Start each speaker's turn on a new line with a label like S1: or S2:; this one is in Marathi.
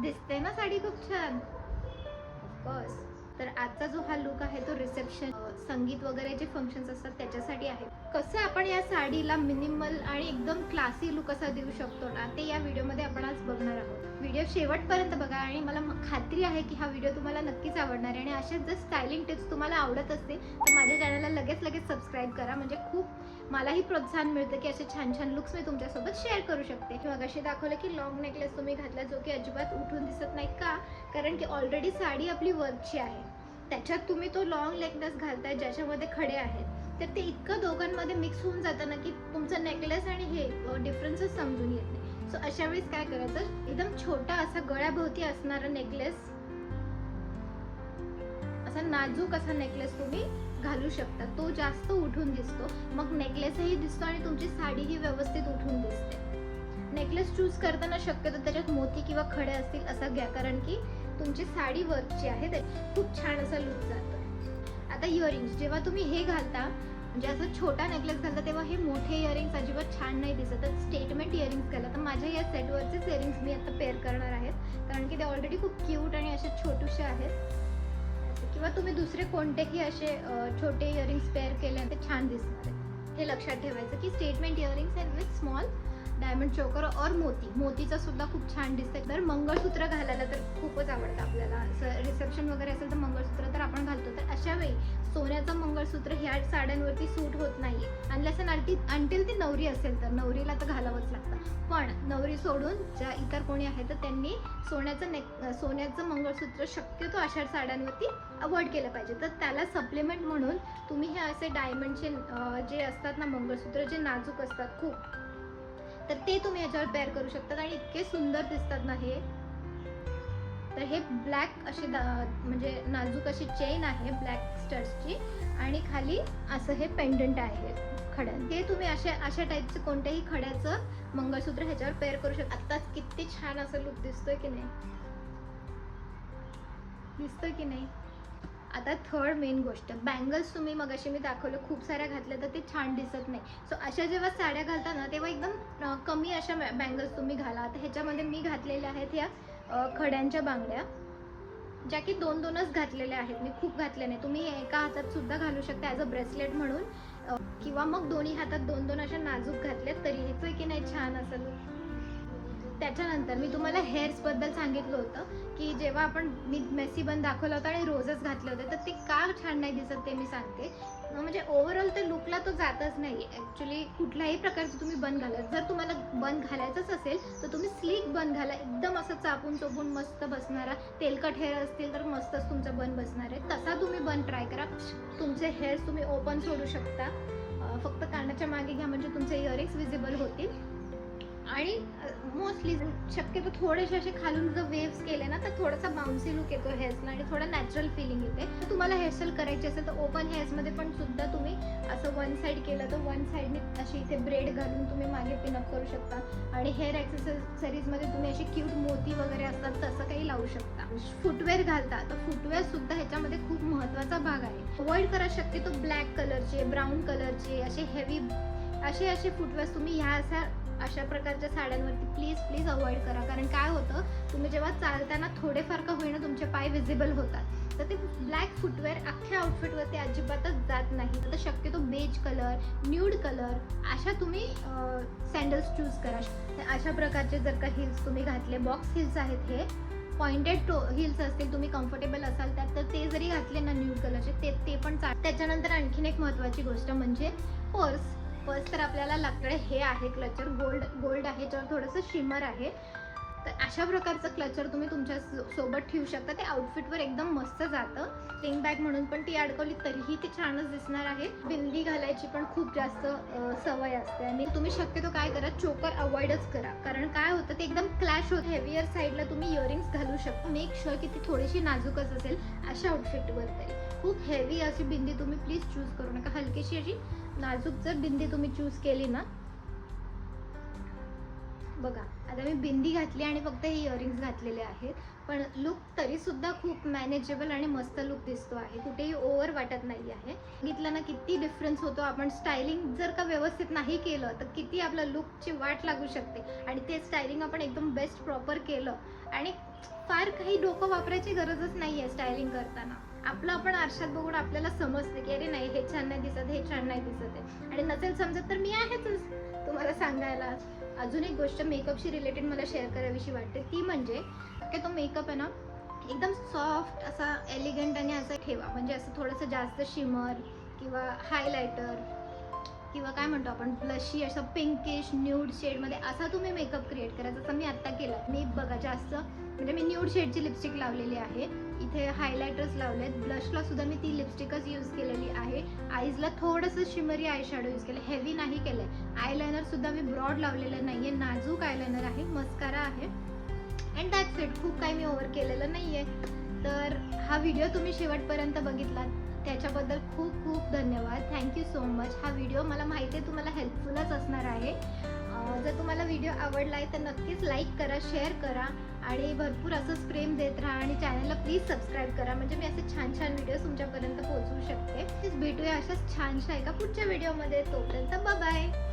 S1: दिसते ना साडी खूप छान ऑफकोर्स. तर आजचा जो हा लुक आहे तो रिसेप्शन, संगीत वगैरे जे फंक्शन्स असतात त्याच्यासाठी आहे. कसं आपण या साडीला मिनिमल आणि एकदम क्लासी लुक असा देऊ शकतो ना, ते या व्हिडिओमध्ये आपण आज बघणार आहोत. व्हिडिओ शेवटपर्यंत बघा आणि मला खात्री आहे की हा व्हिडिओ तुम्हाला नक्कीच आवडणार आहे. आणि अशाच जर स्टायलिंग टिप्स तुम्हाला आवडत असतील तर माझ्या चॅनलला लगेच सबस्क्राईब करा, म्हणजे खूप मलाही प्रोत्साहन मिळतं की असे छान छान लुक्स मी तुमच्यासोबत शेअर करू शकते. मग अशी दाखवलं की लॉंग नेकलेस तुम्ही घातला जो की अजिबात उठून दिसत नाही का, कारण की ऑलरेडी साडी आपली वर्कची आहे. त्याच्यात तुम्ही तो लॉंग नेकलेस घालताय ज्याच्यामध्ये खडे आहेत, तर ते इतकं दोघांमध्ये मिक्स होऊन जातं ना की तुमचं नेकलेस आणि हे डिफरन्सच समजून येत नाही. सो अशा वेळेस काय करायचं, एकदम छोटा असा गळ्याभोवती असणारा नेकलेस, असा नाजूक असा नेकलेस तुम्ही घालू शकता. तो जास्त उठून दिसतो, मग नेकलेसही दिसतो आणि तुमची साडीही व्यवस्थित उठून दिसते. नेकलेस चूज करताना शक्यतो त्याच्यात मोती किंवा खडे असतील असं घ्या, कारण की तुमची साडी वर्कची आहे, ते खूप छान असा लुक जातो. आता इयरिंग्स जेव्हा तुम्ही हे घालता, म्हणजे असं छोटा नेकलेस घालता, तेव्हा हे मोठे इयरिंग्स अजिबात छान नाही दिसत. तर स्टेटमेंट इयरिंग्स घाला. तर माझ्या या सेटवरचेच इयरिंग्स मी आता पेअर करणार आहेत, कारण की ते ऑलरेडी खूप क्यूट आणि असे छोटूशे आहेत. किंवा तुम्ही दुसरे कोणतेही असे छोटे इयरिंग्स पेअर केले ते छान दिसणार आहे. हे लक्षात ठेवायचं की statement earrings and with small diamond चोकर और मोतीचा सुद्धा खूप छान दिसते. तर मंगळसूत्र घालायला तर खूपच आवडतं आपल्याला. असं रिसेप्शन वगैरे असेल तर मंगळसूत्र तर आपण घालतो. तर अशा वेळी सोन्याचं मंगळसूत्र ह्या साड्यांवरती सूट होत नाही, अनलेस अंटिल ती नवरी असेल तर. नवरीला तर घालावंच लागतं, पण नवरी सोडून ज्या इतर कोणी आहे तर त्यांनी सोन्याचं मंगळसूत्र शक्यतो अशा साड्यांवरती अवॉइड केलं पाहिजे. तर त्याला सप्लिमेंट म्हणून तुम्ही हे असे डायमंडचे जे असतात ना मंगळसूत्र, जे नाजूक असतात खूप, तर ते तुम्ही याच्यावर पेअर करू शकतात आणि इतके सुंदर दिसतात ना हे. तर हे ब्लॅक अशी म्हणजे नाजूक अशी चेन आहे ब्लॅक स्टड्सची, आणि खाली असं हे पेंडंट आहे खड्या. हे तुम्ही अशा टाईपचं कोणत्याही खड्याचं मंगळसूत्र ह्याच्यावर पेअर करू शकता. आत्ताच किती छान असं लुक दिसतोय की नाही, दिसतोय की नाही. आता थर्ड मेन गोष्ट, बँगल्स तुम्ही मगाशी मी दाखवलं खूप साऱ्या घातल्या तर ते छान दिसत नाही. सो अशा जेव्हा साड्या घालता ना तेव्हा एकदम कमी अशा बँगल्स तुम्ही घाला. आता ह्याच्यामध्ये मी घातलेल्या आहेत ह्या खड्यांच्या बांगड्या, ज्या की दोनच घातलेल्या आहेत, मी खूप घातल्या नाही. तुम्ही एका हातात सुद्धा घालू शकता ॲज अ ब्रेसलेट म्हणून, किंवा मग दोन्ही हातात दोन अशा नाजूक घातल्यात तरी हेच की नाही छान असं. त्याच्यानंतर मी तुम्हाला हेअर्सबद्दल सांगितलं होतं की जेव्हा मी मेसी बन दाखवला होता आणि रोजच घातले होते, तर ते का छान नाही दिसत ते मी सांगते. म्हणजे ओव्हरऑल त्या लुकला तो जातच नाही. ॲक्च्युली कुठल्याही प्रकारचं तुम्ही बन घाला, जर तुम्हाला बन घालायचंच असेल तर तुम्ही स्लीक बन घाला, एकदम असं चापून चोपून मस्त बसणारा. तेलकट हेअर असतील तर मस्तच तुमचं बन बसणार आहे, तसा तुम्ही बन ट्राय करा. तुमचे हेअर्स तुम्ही ओपन सोडू शकता, फक्त कानाच्या मागे घ्या म्हणजे तुमचे इयरिंग्स विजिबल होतील. आणि मोस्टली शक्यतो थोडेसे असे खालून जर वेव्स केले ना तर थोडासा बाउन्सी लुक येतो हेअर्सला आणि थोडा नॅचरल फिलिंग येते. तर तुम्हाला हेअरस्टाईल करायची असेल तर ओपन हेअर्समध्ये पण सुद्धा तुम्ही असं वन साईड केलं तर वन साईडने अशी इथे ब्रेड घालून तुम्ही मागे पिनअप करू शकता. आणि हेअर ॲक्सेसरीजमध्ये तुम्ही असे क्यूट मोती वगैरे असतात तसं काही लावू शकता. फुटवेअर घालता तर फुटवेअर सुद्धा ह्याच्यामध्ये खूप महत्त्वाचा भाग आहे. अवॉइड करा शक्यतो ब्लॅक कलरचे, ब्राऊन कलरचे असे हेवी असे फुटवेअर्स तुम्ही अशा प्रकारच्या साड्यांवरती प्लीज अवॉइड करा. कारण काय होतं, तुम्ही जेव्हा चालताना थोडेफार का होईना तुमचे पाय विजिबल होतात, तर ते ब्लॅक फुटवेअर अख्ख्या आउटफिटवरती अजिबातच जात नाही. तर शक्यतो बेज कलर, न्यूड कलर अशा तुम्ही सँडल्स चूज करा. अशा प्रकारचे जर का हिल्स तुम्ही घातले, बॉक्स हिल्स आहेत हे, पॉइंटेड हिल्स असतील, तुम्ही कम्फर्टेबल असाल त्यात, तर ते जरी घातले ना न्यूड कलरचे ते पण चालेल. त्याच्यानंतर आणखीन एक महत्त्वाची गोष्ट म्हणजे पर्स तर आपल्याला लागतं. हे आहे क्लचर, गोल्ड आहे, ज्यावर थोडंसं शिमर आहे. तर अशा प्रकारचं क्लचर तुम्ही तुमच्या सोबत ठेवू शकता. ते आउटफिटवर एकदम मस्त जातं. स्लिंग बॅग म्हणून पण ती अडकवली तरीही ती छानच दिसणार आहे. बिंदी घालायची पण खूप जास्त सवय असते आणि तुम्ही शक्यतो काय करा, चोकर अवॉइडच करा. कारण काय होतं ते एकदम क्लॅश होतं. हेवियर साईडला तुम्ही इयरिंग्स घालू शकता. मेक शुअर की ती थोडीशी नाजूकच असेल अशा आउटफिटवर. तरी खूप हेवी अशी बिंदी तुम्ही प्लीज चूज करू नका. हलकीशी अशी नाजूक जर बिंदी तुम्ही चूज केली ना बघा आता मी बिंदी घातली आणि फक्त हे इयरिंग्स घातलेले आहेत, पण लुक तरीसुद्धा खूप मॅनेजेबल आणि मस्त लुक दिसतो आहे, कुठेही ओव्हर वाटत नाही आहे. बघितलं ना किती डिफरन्स होतो. आपण स्टायलिंग जर का व्यवस्थित नाही केलं तर किती आपल्या लुकची वाट लागू शकते, आणि ते स्टायलिंग आपण एकदम बेस्ट प्रॉपर केलं आणि फार काही डोकं वापरायची गरजच नाही आहे स्टायलिंग करताना. आपलं आपण आरशात बघून आपल्याला समजते की अरे नाही हे छान नाही दिसत, हे छान नाही दिसत आहे. आणि नसेल समजत तर मी आहेच तुम्हाला सांगायला. अजून एक गोष्ट मेकअपशी रिलेटेड मला शेअर करावीशी वाटते, ती म्हणजे की तो मेकअप आहे ना एकदम सॉफ्ट असा एलिगंट आणि असं ठेवा, म्हणजे असं थोडंसं जास्त शिमर किंवा हायलायटर किंवा काय म्हणतो आपण ब्लशी असं पिंकिश न्यूड शेडमध्ये असा तुम्ही मेकअप क्रिएट करा, जसं मी आत्ता केला. मी बघा जास्त म्हणजे मी न्यूड शेडची लिपस्टिक लावलेली आहे, इथे हायलायटर्स लावलेत, ब्लशला सुद्धा मी ती लिपस्टिकच यूज केलेली आहे, आईजला थोडंसं शिमरी आय शॅडो यूज केलं, हेवी नाही केलं आहे. आयलायनर सुद्धा मी ब्रॉड लावलेलं नाही आहे, नाजूक आयलायनर आहे, मस्कारा आहे, अँड दॅट्स इट. खूप काही मी ओव्हर केलेलं नाही आहे. तर हा व्हिडिओ तुम्ही शेवटपर्यंत बघितलात त्याच्याबद्दल खूप खूप धन्यवाद. Thank you so much. हा व्हिडिओ मला माहिती आहे तुम्हाला हेल्पफुलच असणार आहे. जर तुम्हाला व्हिडिओ आवडला आहे तर नक्कीच लाईक करा, शेअर करा आणि भरपूर असंच प्रेम देत राहा आणि चॅनलला प्लीज सबस्क्राईब करा, म्हणजे मी असे छान छान व्हिडिओ तुमच्यापर्यंत पोहोचवू शकते. प्लीज भेटूया अशाच छानशा एका पुढच्या व्हिडिओमध्ये. तोपर्यंत बाय बाय.